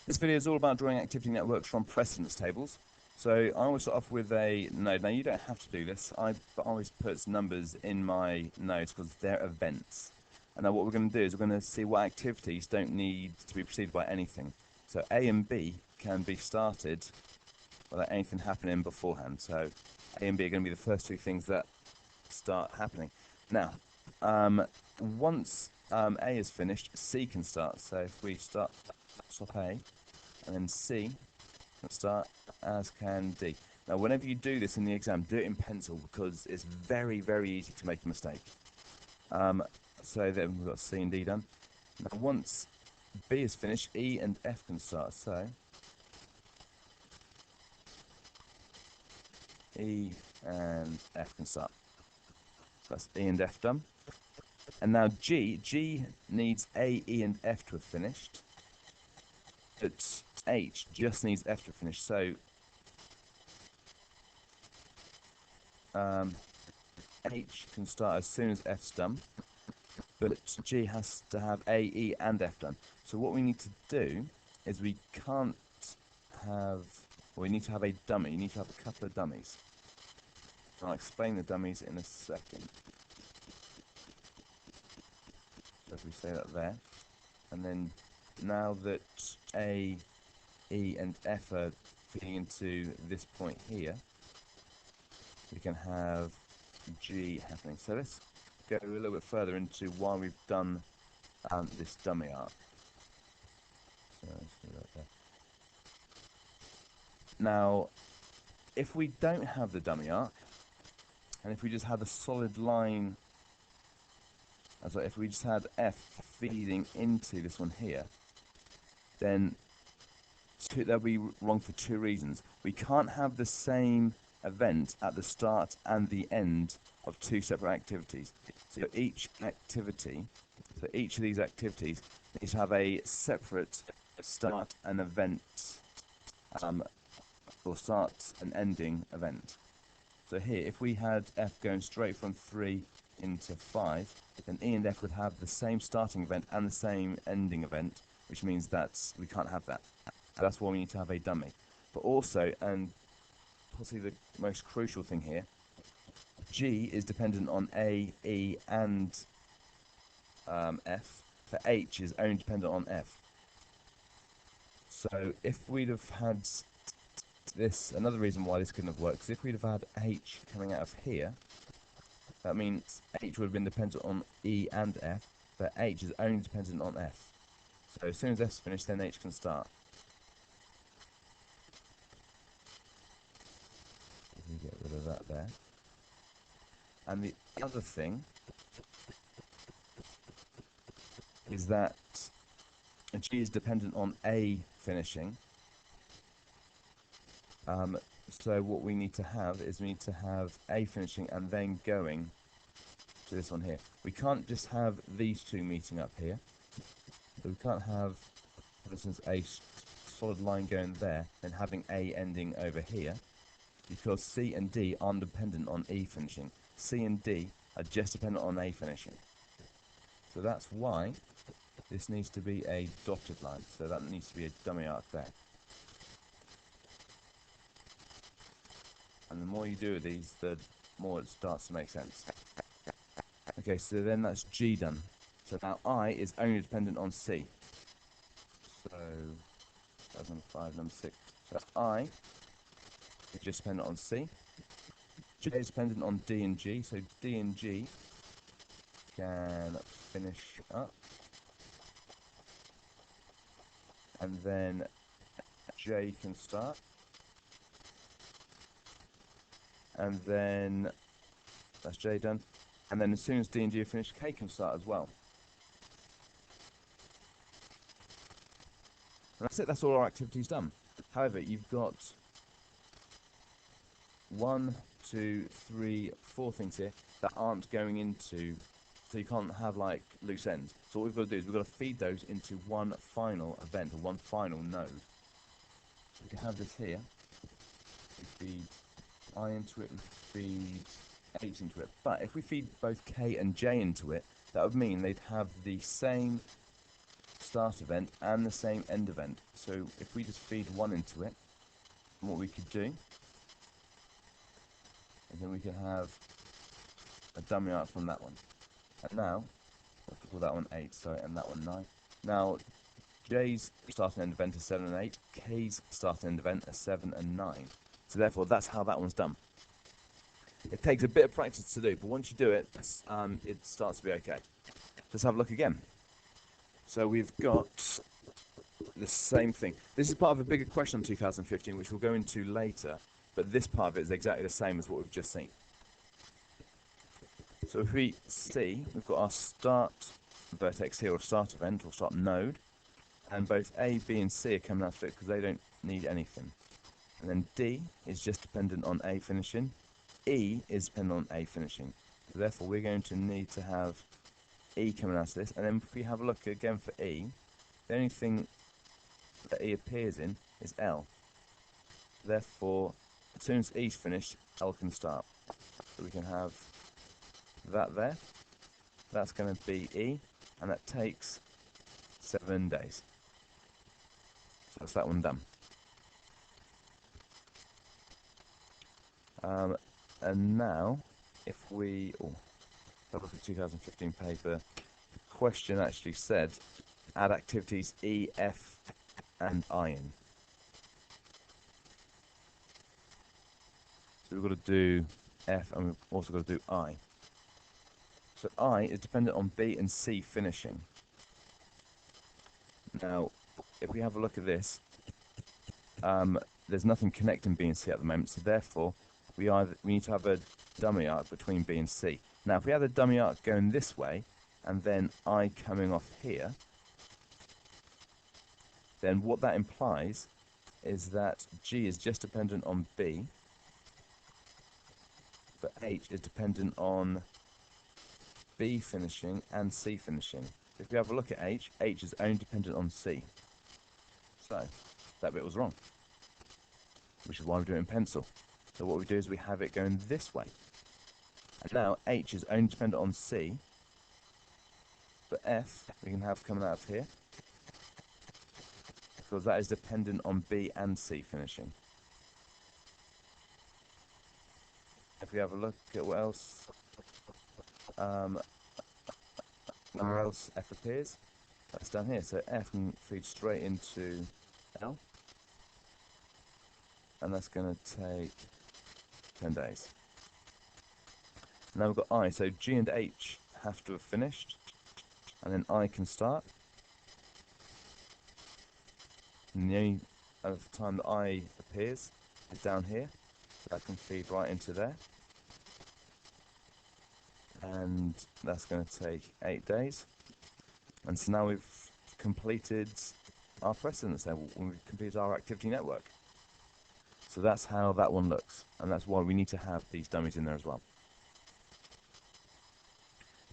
This video is all about drawing activity networks from precedence tables. So I always start off with a node. Now you don't have to do this. I always put numbers in my nodes because they're events. And now what we're going to do is we're going to see what activities don't need to be preceded by anything. So A and B can be started without anything happening beforehand. So A and B are going to be the first two things that start happening. Now, once A is finished, C can start. So if we stop A, and then C can start, as can D. Now, whenever you do this in the exam, do it in pencil because it's very, very easy to make a mistake. So then we've got C and D done. Now, once B is finished, E and F can start. So E and F can start. So that's E and F done. And now G needs A, E, and F to have finished. But H just needs F to finish. So H can start as soon as F's done, but G has to have A, E, and F done. So what we need to do is we can't have, well, we need to have a dummy. You need to have a couple of dummies. I'll explain the dummies in a second. So if we say that there, and then now that A, E, and F are feeding into this point here, we can have G happening. So let's go a little bit further into why we've done this dummy arc. So let's do that there. Now, if we don't have the dummy arc, and if we just had a solid line, so if we just had F feeding into this one here, then that'll be wrong for two reasons. We can't have the same event at the start and the end of two separate activities. So each activity, so each of these activities needs to have a separate start and event, or start and ending event. So here, if we had F going straight from 3 into 5, then E and F would have the same starting event and the same ending event, which means that we can't have that. So that's why we need to have a dummy. But also, and possibly the most crucial thing here, G is dependent on A, E, and F, but H is only dependent on F. So if we'd have had this, another reason why this couldn't have worked, is if we'd have had H coming out of here, that means H would have been dependent on E and F, but H is only dependent on F. So as soon as F's finished, then H can start. Let me get rid of that there. And the other thing is that G is dependent on A finishing. So what we need to have is we need to have A finishing and then going to this one here. We can't just have these two meeting up here. So we can't have, for instance, a solid line going there and having A ending over here, because C and D aren't dependent on E finishing. C and D are just dependent on A finishing. So that's why this needs to be a dotted line. So that needs to be a dummy arc there. And the more you do with these, the more it starts to make sense. Okay, so then that's G done. So now I is only dependent on C. So that's number 5, number 6. So I is just dependent on C. J is dependent on D and G. So D and G can finish up. And then J can start. And then that's J done. And then as soon as D and G are finished, K can start as well. And that's it, that's all our activities done. However, you've got 1, 2, 3, 4 things here that aren't going into, so you can't have like loose ends. So what we've got to do is we've got to feed those into one final event, or one final node. So we can have this here. We feed I into it, we feed H into it. But if we feed both K and J into it, that would mean they'd have the same start event and the same end event. So if we just feed 1 into it, what we could do, and then we can have a dummy arc from that one. And now, let's call that one 8, sorry, and that one 9. Now, J's start and end event are 7 and 8, K's start and end event are 7 and 9. So therefore, that's how that one's done. It takes a bit of practice to do, but once you do it, it starts to be okay. Let's have a look again. So we've got the same thing. This is part of a bigger question on 2015, which we'll go into later, but this part of it is exactly the same as what we've just seen. So if we see, we've got our start vertex here, or start event, or start node, and both A, B, and C are coming out of it because they don't need anything. And then D is just dependent on A finishing. E is dependent on A finishing. So therefore, we're going to need to have E coming out of this. And then if we have a look again for E, the only thing that E appears in is L. Therefore, as soon as E's finished, L can start. So we can have that there. That's going to be E, and that takes 7 days. So that's that one done. And now, if we have a look at 2015 paper, the question actually said add activities E, F, and I in. So we've got to do F, and we've also got to do I. So I is dependent on B and C finishing. Now, if we have a look at this, there's nothing connecting B and C at the moment, so therefore we need to have a dummy arc between B and C. Now, if we have a dummy arc going this way, and then I coming off here, then what that implies is that G is just dependent on B, but H is dependent on B finishing and C finishing. If we have a look at H, H is only dependent on C. So, that bit was wrong, which is why we do it in pencil. So what we do is we have it going this way. And now H is only dependent on C, but F we can have coming out of here, because that is dependent on B and C finishing. If we have a look at what else, where else F appears, that's down here. So F can feed straight into L, and that's going to take 10 days. Now we've got I, so G and H have to have finished, and then I can start. And the only other time that I appears is down here, so that can feed right into there. And that's going to take 8 days. And so now we've completed our precedence there, when we've completed our activity network. So that's how that one looks, and that's why we need to have these dummies in there as well.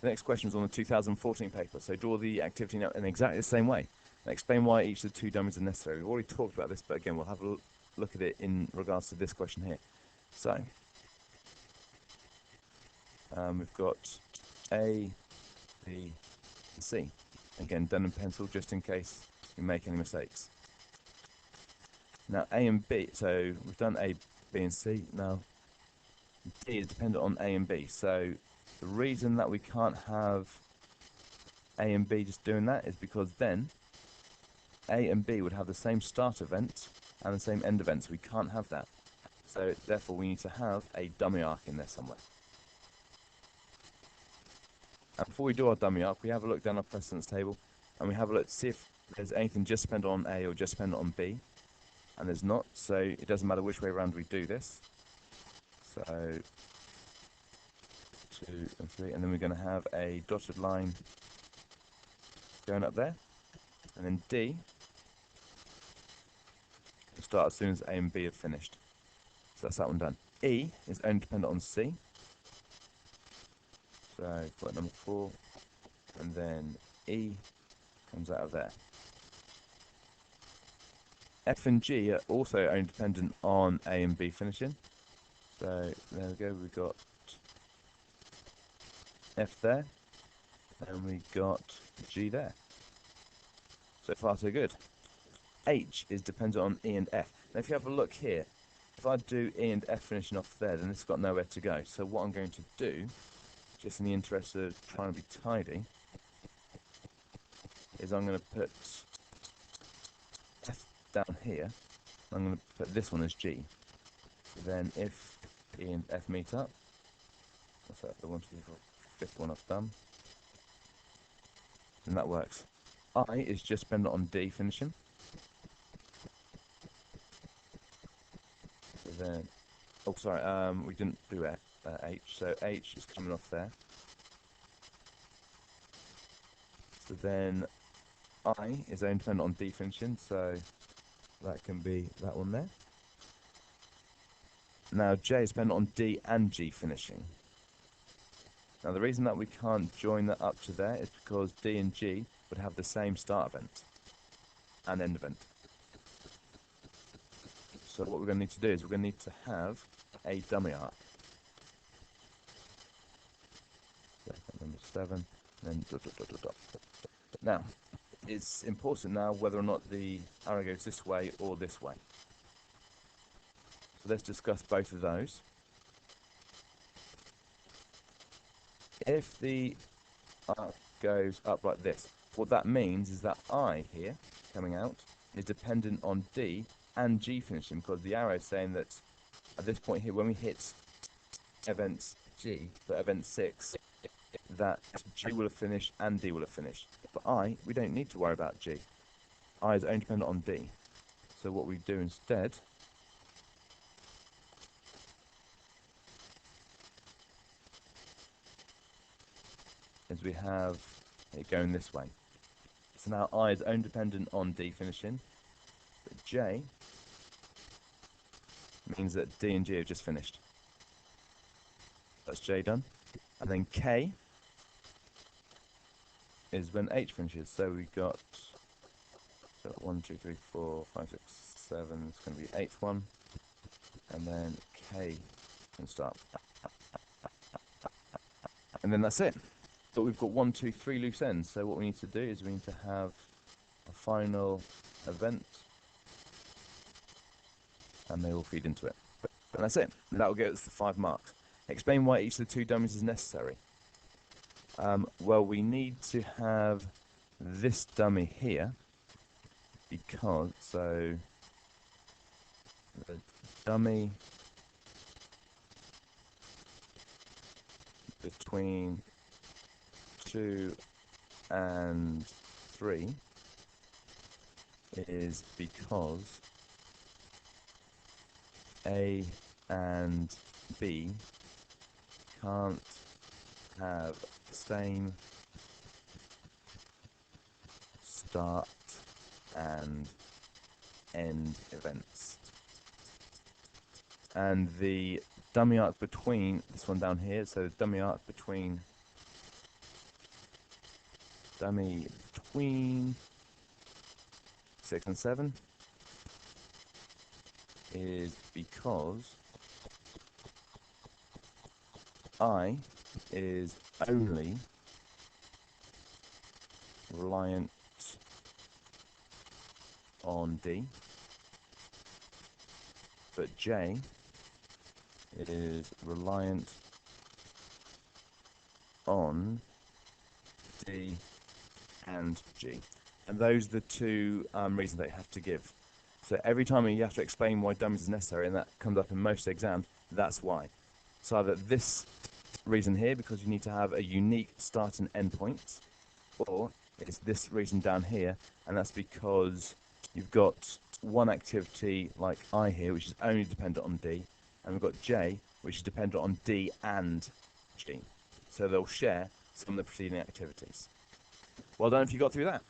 The next question is on the 2014 paper, so draw the activity network in exactly the same way, and explain why each of the 2 dummies are necessary. We've already talked about this, but again, we'll have a look at it in regards to this question here. So, we've got A, B, and C. Again, done in pencil, just in case you make any mistakes. Now, A and B, so we've done A, B, and C. Now, D is dependent on A and B. So, the reason that we can't have A and B just doing that is because then A and B would have the same start event and the same end event, so we can't have that. So, therefore, we need to have a dummy arc in there somewhere. And before we do our dummy arc, we have a look down our precedence table, and we have a look to see if there's anything just dependent on A or just dependent on B. And there's not, so it doesn't matter which way around we do this. So 2 and 3, and then we're going to have a dotted line going up there, and then D will start as soon as A and B have finished. So that's that one done. E is only dependent on C, so point number 4, and then E comes out of there. F and G are also only dependent on A and B finishing. So there we go, we've got F there, and we got G there. So far so good. H is dependent on E and F. Now if you have a look here, if I do E and F finishing off there, then this has got nowhere to go. So what I'm going to do, just in the interest of trying to be tidy, is I'm going to put F down here. I'm going to put this one as G. So then if E and F meet up, what's that, the 1, 2, 3, 4, fifth one I've done, then that works. I is just dependent on D finishing. So then, oh sorry, we didn't do H, so H is coming off there. So then I is only dependent on D finishing, so that can be that one there. Now J is dependent on D and G finishing. Now the reason that we can't join that up to there is because D and G would have the same start event and end event. So what we're going to need to do is we're going to need to have a dummy arc. So number 7, and then ... Now, it's important now whether or not the arrow goes this way or this way. So let's discuss both of those. If the arc goes up like this, what that means is that I here, coming out, is dependent on D and G finishing, because the arrow is saying that at this point here, when we hit event G, so event 6, that G will have finished and D will have finished. But I, we don't need to worry about G. I is only dependent on D. So what we do instead is we have it going this way. So now I is only dependent on D finishing, but J means that D and G have just finished. That's J done. And then K is when H finishes. So we've got 1, 2, 3, 4, 5, 6, 7. It's going to be 8th one. And then K can start. And then that's it. But we've got 1, 2, 3 loose ends. So what we need to do is we need to have a final event, and they all feed into it. And that's it. That will get us the 5 marks. Explain why each of the 2 dummies is necessary. Well, we need to have this dummy here because, so the dummy between 2 and 3 is because A and B can't have the same start and end events. And the dummy arc between this one down here, so the dummy arc between 6 and 7 is because I is only reliant on D, but J is reliant on D and G. And those are the 2 reasons that you have to give. So every time you have to explain why dummies is necessary, and that comes up in most exams, that's why. So either this reason here, because you need to have a unique start and end point, or it's this reason down here, and that's because you've got one activity like I here, which is only dependent on D, and we've got J, which is dependent on D and G. So they'll share some of the preceding activities. Well done if you got through that.